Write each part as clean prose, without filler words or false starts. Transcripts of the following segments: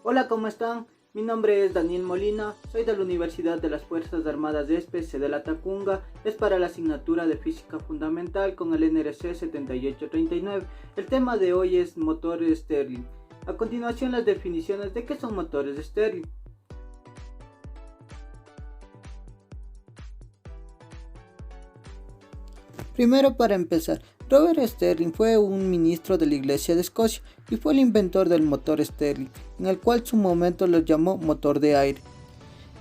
Hola, ¿cómo están? Mi nombre es Daniel Molina, soy de la Universidad de las Fuerzas Armadas de ESPE, de la Tacunga, es para la asignatura de Física Fundamental con el NRC 7839. El tema de hoy es motores Stirling. A continuación las definiciones de qué son motores Stirling. Primero, para empezar, Robert Stirling fue un ministro de la Iglesia de Escocia y fue el inventor del motor Stirling, en el cual su momento lo llamó motor de aire.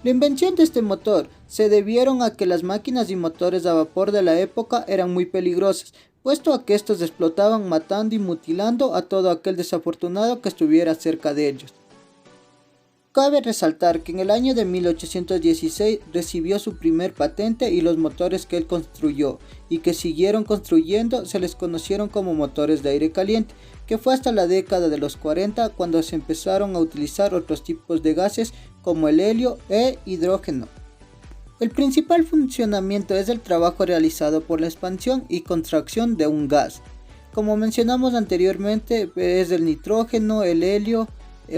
La invención de este motor se debieron a que las máquinas y motores a vapor de la época eran muy peligrosas, puesto a que estos explotaban matando y mutilando a todo aquel desafortunado que estuviera cerca de ellos. Cabe resaltar que en el año de 1816 recibió su primer patente y los motores que él construyó y que siguieron construyendo se les conocieron como motores de aire caliente, que fue hasta la década de los 40 cuando se empezaron a utilizar otros tipos de gases como el helio e hidrógeno. El principal funcionamiento es el trabajo realizado por la expansión y contracción de un gas. Como mencionamos anteriormente, es el nitrógeno, el helio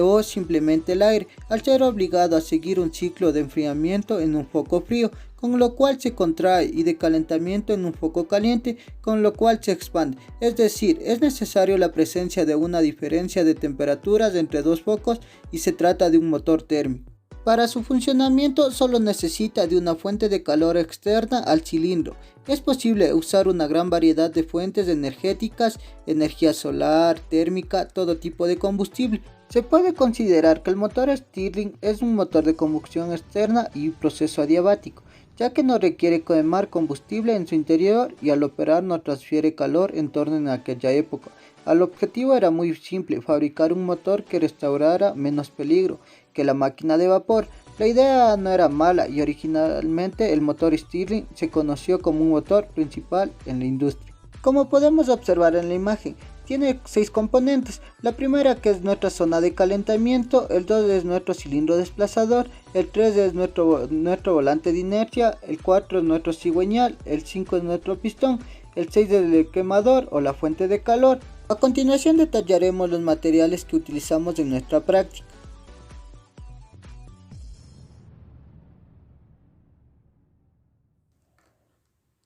o simplemente el aire, al ser obligado a seguir un ciclo de enfriamiento en un foco frío, con lo cual se contrae, y de calentamiento en un foco caliente, con lo cual se expande. Es decir, es necesario la presencia de una diferencia de temperaturas entre dos focos y se trata de un motor térmico. Para su funcionamiento solo necesita de una fuente de calor externa al cilindro. Es posible usar una gran variedad de fuentes energéticas, energía solar, térmica, todo tipo de combustible. Se puede considerar que el motor Stirling es un motor de combustión externa y proceso adiabático, ya que no requiere quemar combustible en su interior y al operar no transfiere calor en torno en aquella época. El objetivo era muy simple: fabricar un motor que restaurara menos peligro que la máquina de vapor. La idea no era mala y originalmente el motor Stirling se conoció como un motor principal en la industria. Como podemos observar en la imagen, tiene 6 componentes. La primera, que es nuestra zona de calentamiento, el 2 es nuestro cilindro desplazador, el 3 es nuestro volante de inercia, el 4 es nuestro cigüeñal, el 5 es nuestro pistón, el 6 es el quemador o la fuente de calor. A continuación detallaremos los materiales que utilizamos en nuestra práctica.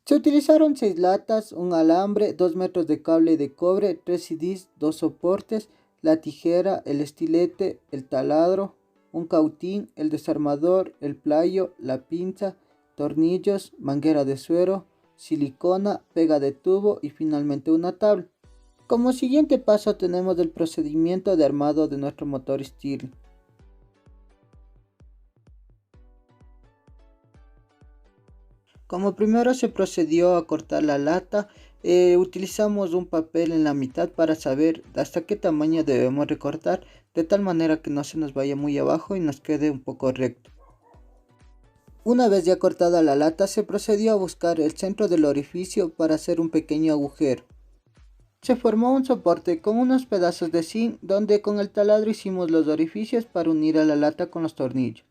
Se utilizaron 6 latas, un alambre, 2 metros de cable de cobre, 3 CDs, 2 soportes, la tijera, el estilete, el taladro, un cautín, el desarmador, el playo, la pinza, tornillos, manguera de suero, silicona, pega de tubo y finalmente una tabla. Como siguiente paso tenemos el procedimiento de armado de nuestro motor Stirling. Como primero se procedió a cortar la lata, utilizamos un papel en la mitad para saber hasta qué tamaño debemos recortar, de tal manera que no se nos vaya muy abajo y nos quede un poco recto. Una vez ya cortada la lata, se procedió a buscar el centro del orificio para hacer un pequeño agujero. Se formó un soporte con unos pedazos de zinc donde con el taladro hicimos los orificios para unir a la lata con los tornillos.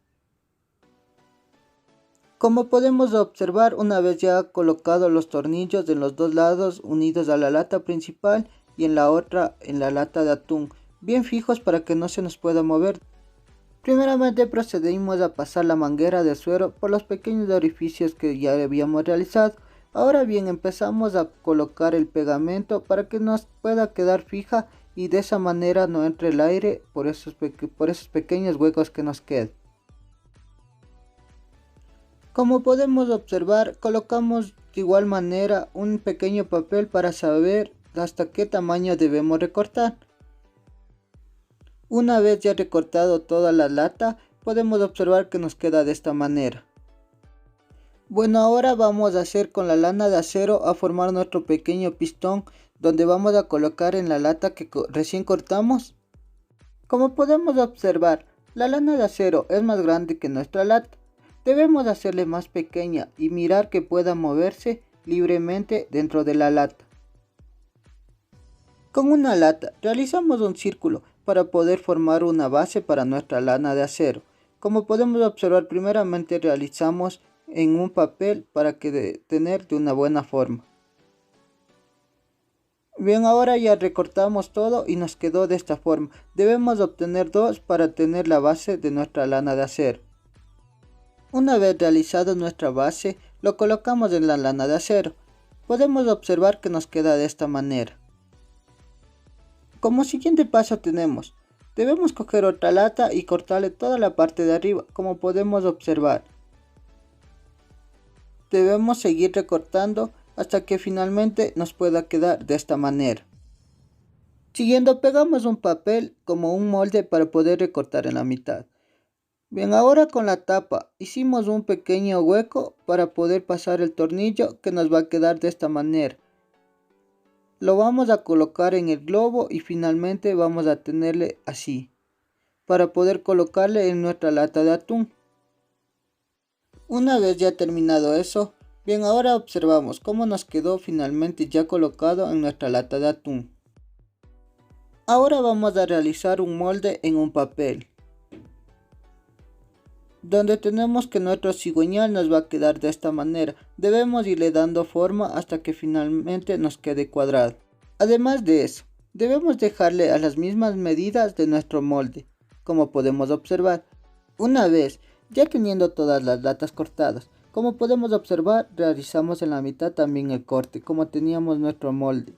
Como podemos observar, una vez ya colocados los tornillos en los dos lados unidos a la lata principal y en la otra en la lata de atún, bien fijos para que no se nos pueda mover. Primeramente procedimos a pasar la manguera de suero por los pequeños orificios que ya habíamos realizado. Ahora bien, empezamos a colocar el pegamento para que nos pueda quedar fija y de esa manera no entre el aire por esos pequeños huecos que nos quedan. Como podemos observar, colocamos de igual manera un pequeño papel para saber hasta qué tamaño debemos recortar. Una vez ya recortado toda la lata, podemos observar que nos queda de esta manera. Bueno, ahora vamos a hacer con la lana de acero a formar nuestro pequeño pistón, donde vamos a colocar en la lata que recién cortamos. Como podemos observar, la lana de acero es más grande que nuestra lata. Debemos hacerle más pequeña y mirar que pueda moverse libremente dentro de la lata. Con una lata realizamos un círculo para poder formar una base para nuestra lana de acero. Como podemos observar, primeramente realizamos en un papel para tener de una buena forma. Bien, ahora ya recortamos todo y nos quedó de esta forma. Debemos obtener dos para tener la base de nuestra lana de acero. Una vez realizado nuestra base, lo colocamos en la lana de acero. Podemos observar que nos queda de esta manera. Como siguiente paso debemos coger otra lata y cortarle toda la parte de arriba, como podemos observar. Debemos seguir recortando hasta que finalmente nos pueda quedar de esta manera. Siguiendo, pegamos un papel como un molde para poder recortar en la mitad. Bien, ahora con la tapa hicimos un pequeño hueco para poder pasar el tornillo que nos va a quedar de esta manera. Lo vamos a colocar en el globo y finalmente vamos a tenerle así, para poder colocarle en nuestra lata de atún. Una vez ya terminado eso, bien, ahora observamos cómo nos quedó finalmente ya colocado en nuestra lata de atún. Ahora vamos a realizar un molde en un papel, donde tenemos que nuestro cigüeñal nos va a quedar de esta manera. Debemos irle dando forma hasta que finalmente nos quede cuadrado. Además de eso, debemos dejarle a las mismas medidas de nuestro molde, como podemos observar. Una vez ya teniendo todas las latas cortadas, como podemos observar, realizamos en la mitad también el corte, como teníamos nuestro molde.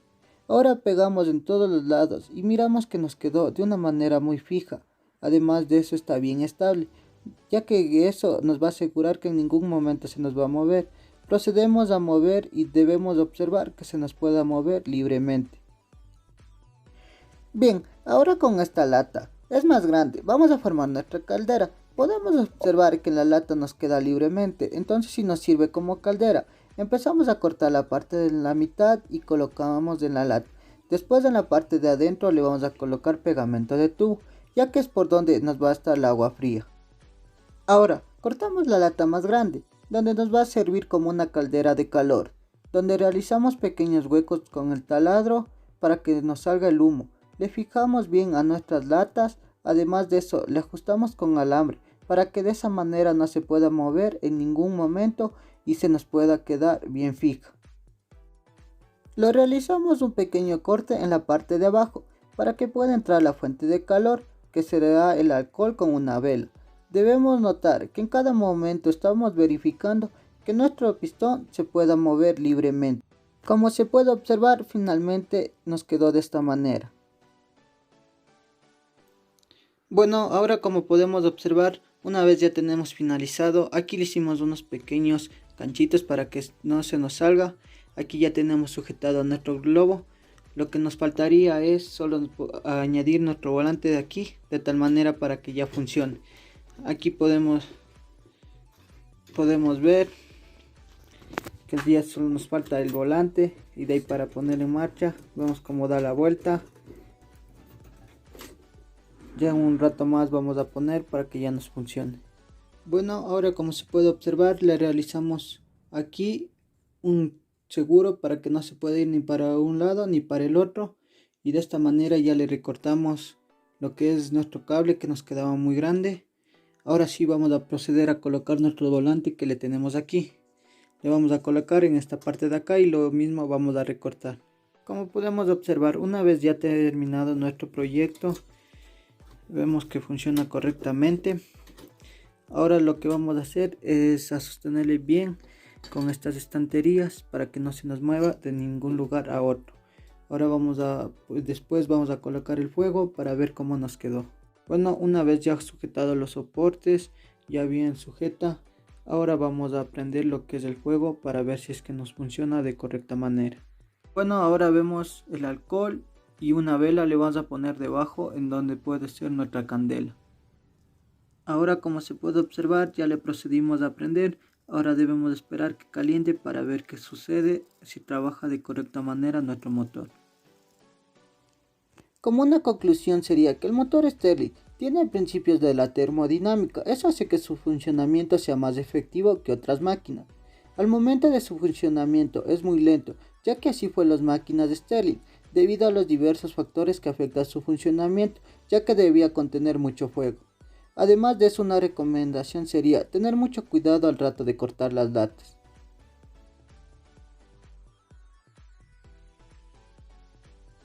Ahora pegamos en todos los lados y miramos que nos quedó de una manera muy fija. Además de eso está bien estable, ya que eso nos va a asegurar que en ningún momento se nos va a mover. Procedemos a mover y debemos observar que se nos pueda mover libremente. Bien, ahora con esta lata es más grande, vamos a formar nuestra caldera. Podemos observar que la lata nos queda libremente, entonces si nos sirve como caldera. Empezamos a cortar la parte de la mitad y colocamos en la lata. Después en la parte de adentro le vamos a colocar pegamento de tubo, ya que es por donde nos va a estar el agua fría. Ahora cortamos la lata más grande, donde nos va a servir como una caldera de calor, donde realizamos pequeños huecos con el taladro para que nos salga el humo. Le fijamos bien a nuestras latas. Además de eso, le ajustamos con alambre para que de esa manera no se pueda mover en ningún momento y se nos pueda quedar bien fija. Lo realizamos un pequeño corte en la parte de abajo para que pueda entrar la fuente de calor, que será el alcohol con una vela. Debemos notar que en cada momento estamos verificando que nuestro pistón se pueda mover libremente. Como se puede observar, finalmente nos quedó de esta manera. Bueno, ahora como podemos observar, una vez ya tenemos finalizado, aquí le hicimos unos pequeños ganchitos para que no se nos salga. Aquí ya tenemos sujetado nuestro globo. Lo que nos faltaría es solo añadir nuestro volante de aquí, de tal manera para que ya funcione. Aquí podemos ver que ya solo nos falta el volante y de ahí para poner en marcha. Vemos cómo da la vuelta. Ya un rato más vamos a poner para que ya nos funcione. Bueno, ahora como se puede observar, le realizamos aquí un seguro para que no se pueda ir ni para un lado ni para el otro, y de esta manera ya le recortamos lo que es nuestro cable que nos quedaba muy grande. Ahora sí vamos a proceder a colocar nuestro volante que le tenemos aquí. Le vamos a colocar en esta parte de acá y lo mismo vamos a recortar. Como podemos observar, una vez ya terminado nuestro proyecto, vemos que funciona correctamente. Ahora lo que vamos a hacer es a sostenerle bien con estas estanterías para que no se nos mueva de ningún lugar a otro. Ahora después vamos a colocar el fuego para ver cómo nos quedó. Bueno, una vez ya sujetado los soportes, ya bien sujeta, ahora vamos a prender lo que es el fuego para ver si es que nos funciona de correcta manera. Bueno, ahora vemos el alcohol y una vela le vamos a poner debajo en donde puede ser nuestra candela. Ahora, como se puede observar, ya le procedimos a prender. Ahora debemos esperar que caliente para ver qué sucede, si trabaja de correcta manera nuestro motor. Como una conclusión sería que el motor Stirling tiene principios de la termodinámica. Eso hace que su funcionamiento sea más efectivo que otras máquinas. Al momento de su funcionamiento es muy lento, ya que así fue las máquinas de Stirling, debido a los diversos factores que afectan su funcionamiento, ya que debía contener mucho fuego. Además de eso, una recomendación sería tener mucho cuidado al rato de cortar las latas.